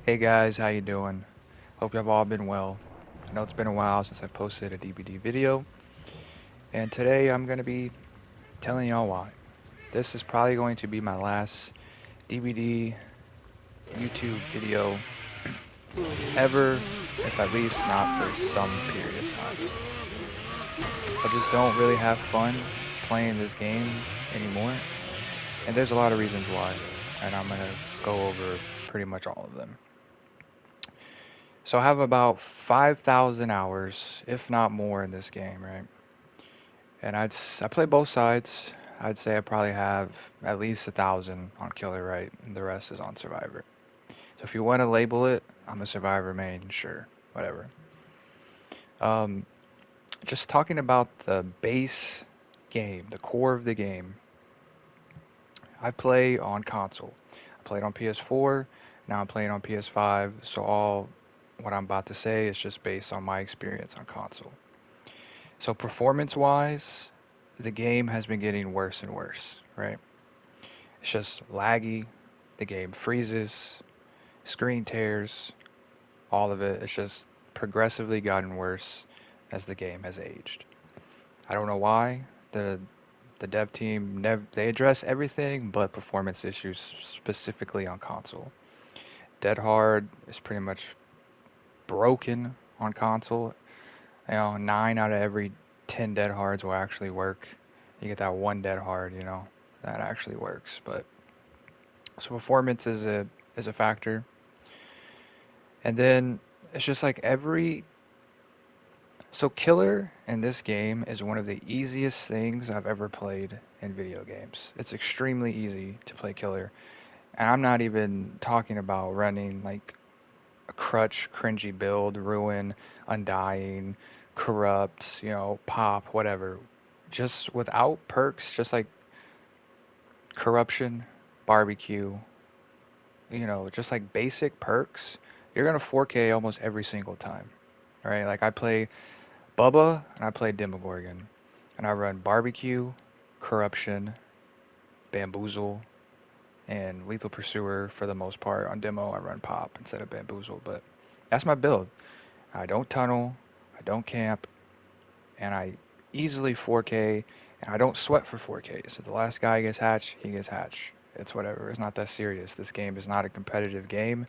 Hey guys, how you doing? Hope you've all been well. I know it's been a while since I posted a DBD video, and today I'm going to be telling y'all why. This is probably going to be my last DBD YouTube video ever, if at least not for some period of time. I just don't really have fun playing this game anymore, and there's a lot of reasons why, and I'm going to go over pretty much all of them. So I have about 5,000 hours, if not more, in this game, right? And I play both sides. I'd say I probably have at least 1,000 on Killer Right, and the rest is on Survivor. So if you want to label it, I'm a Survivor main, sure, whatever. Um, just talking about the base game, the core of the game. I play on console. I played on PS4. Now I'm playing on PS5. So all what I'm about to say is just based on my experience on console. So performance-wise, the game has been getting worse and worse, right? It's just laggy, the game freezes, screen tears, all of it. It's just progressively gotten worse as the game has aged. I don't know why. The dev team they address everything but performance issues specifically on console. Dead Hard is pretty much broken on console. 9 out of every 10 dead hards will actually work. You get that one dead hard, that actually works. But so performance is a factor. And then it's just like killer in this game is one of the easiest things I've ever played in video games. It's extremely easy to play killer. And I'm not even talking about running like a crutch, cringy build, ruin, undying, corrupt, pop, whatever. Just without perks, just like corruption, barbecue, just like basic perks, you're gonna 4K almost every single time. Right? Like I play Bubba and I play Demogorgon. And I run barbecue, corruption, bamboozle, and lethal pursuer for the most part. On demo I run pop instead of bamboozle, but that's my build. I don't tunnel, I don't camp, and I easily 4K, and I don't sweat for 4Ks. If the last guy gets hatch, he gets hatch. It's whatever. It's not that serious. This game is not a competitive game.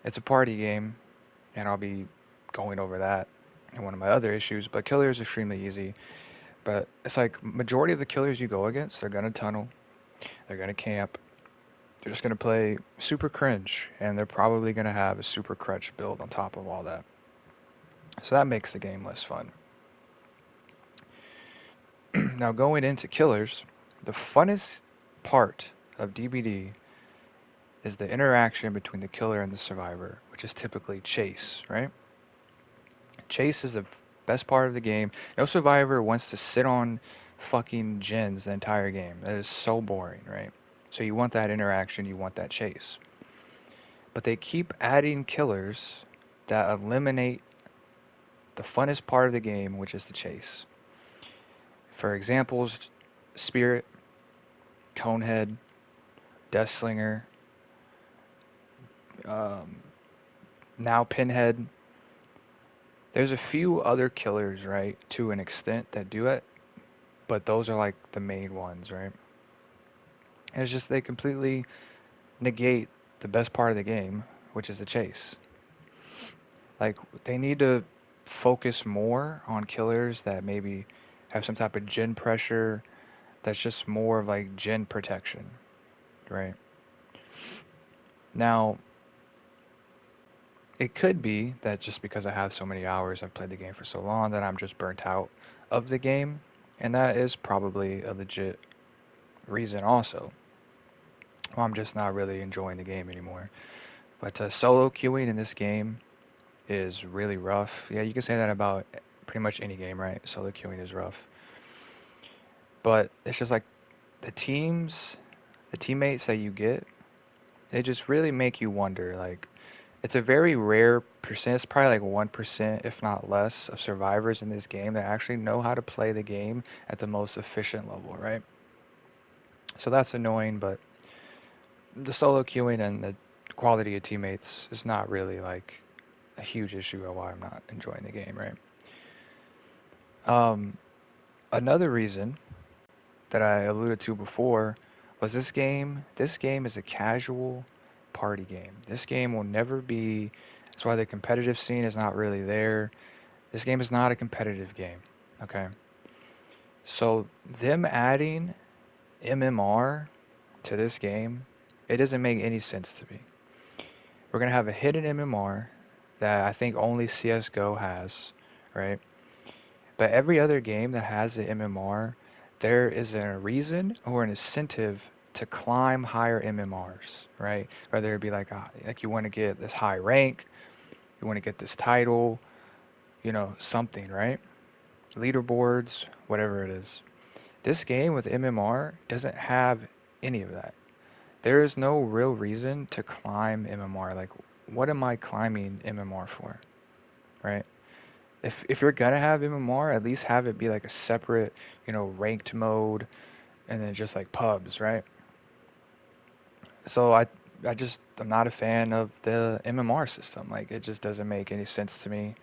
It's a party game, and I'll be going over that in one of my other issues. But killer is extremely easy. But it's like majority of the killers you go against, they're gonna tunnel, they're gonna camp, they're just gonna play super cringe, and they're probably gonna have a super crutch build on top of all that. So that makes the game less fun. Now going into killers, the funnest part of DBD is the interaction between the killer and the survivor, which is typically chase, right? Chase is the best part of the game. No survivor wants to sit on fucking gens the entire game. That is so boring, right? So you want that interaction, you want that chase. But they keep adding killers that eliminate the funnest part of the game, which is the chase. For examples, Spirit, Conehead, Deathslinger, now Pinhead. There's a few other killers, right, to an extent that do it, but those are like the main ones, right? And it's just they completely negate the best part of the game, which is the chase. Like they need to focus more on killers that maybe have some type of gen pressure that's just more of like gen protection, right? Now, it could be that just because I have so many hours, I've played the game for so long that I'm just burnt out of the game, and that is probably a legit reason also. Well, I'm just not really enjoying the game anymore. But solo queuing in this game is really rough. Yeah, you can say that about pretty much any game, right? Solo queuing is rough. But it's just like the teammates that you get, they just really make you wonder. Like, it's a very rare percent. It's probably like 1%, if not less, of survivors in this game that actually know how to play the game at the most efficient level, right? So that's annoying, but the solo queuing and the quality of teammates is not really like a huge issue of why I'm not enjoying the game, right? Um, Another reason that I alluded to before was this game. This game is a casual party game. This game will never be. That's why the competitive scene is not really there. This game is not a competitive game. Okay. So them adding MMR to this game, it doesn't make any sense to me. We're gonna have a hidden MMR that I think only CS:GO has, right? But every other game that has the MMR, there is a reason or an incentive to climb higher MMRs, right? Whether it be like you want to get this high rank, you want to get this title, something, right? Leaderboards, whatever it is. This game with MMR doesn't have any of that. There is no real reason to climb MMR. Like, what am I climbing MMR for, right? If you're gonna have MMR, at least have it be like a separate, ranked mode, and then just like pubs, right? So I'm not a fan of the MMR system. Like, it just doesn't make any sense to me.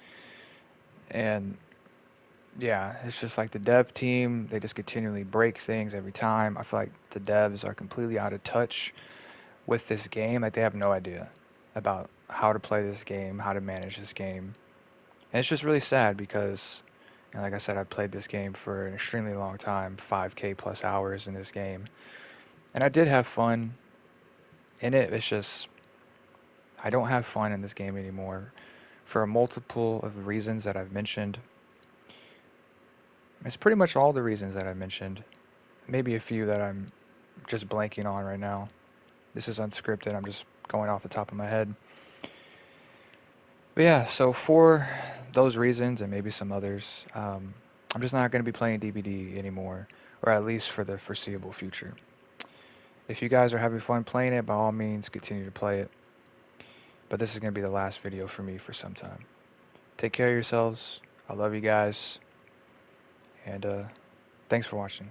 And yeah, it's just like the dev team, they just continually break things every time. I feel like the devs are completely out of touch with this game. Like, they have no idea about how to play this game, how to manage this game. And it's just really sad because, like I said, I played this game for an extremely long time, 5K plus hours in this game. And I did have fun in it. It's just, I don't have fun in this game anymore for a multiple of reasons that I've mentioned. It's pretty much all the reasons that I mentioned. Maybe a few that I'm just blanking on right now. This is unscripted. I'm just going off the top of my head. But yeah, so for those reasons and maybe some others, I'm just not going to be playing DBD anymore, or at least for the foreseeable future. If you guys are having fun playing it, by all means, continue to play it. But this is going to be the last video for me for some time. Take care of yourselves. I love you guys. And thanks for watching.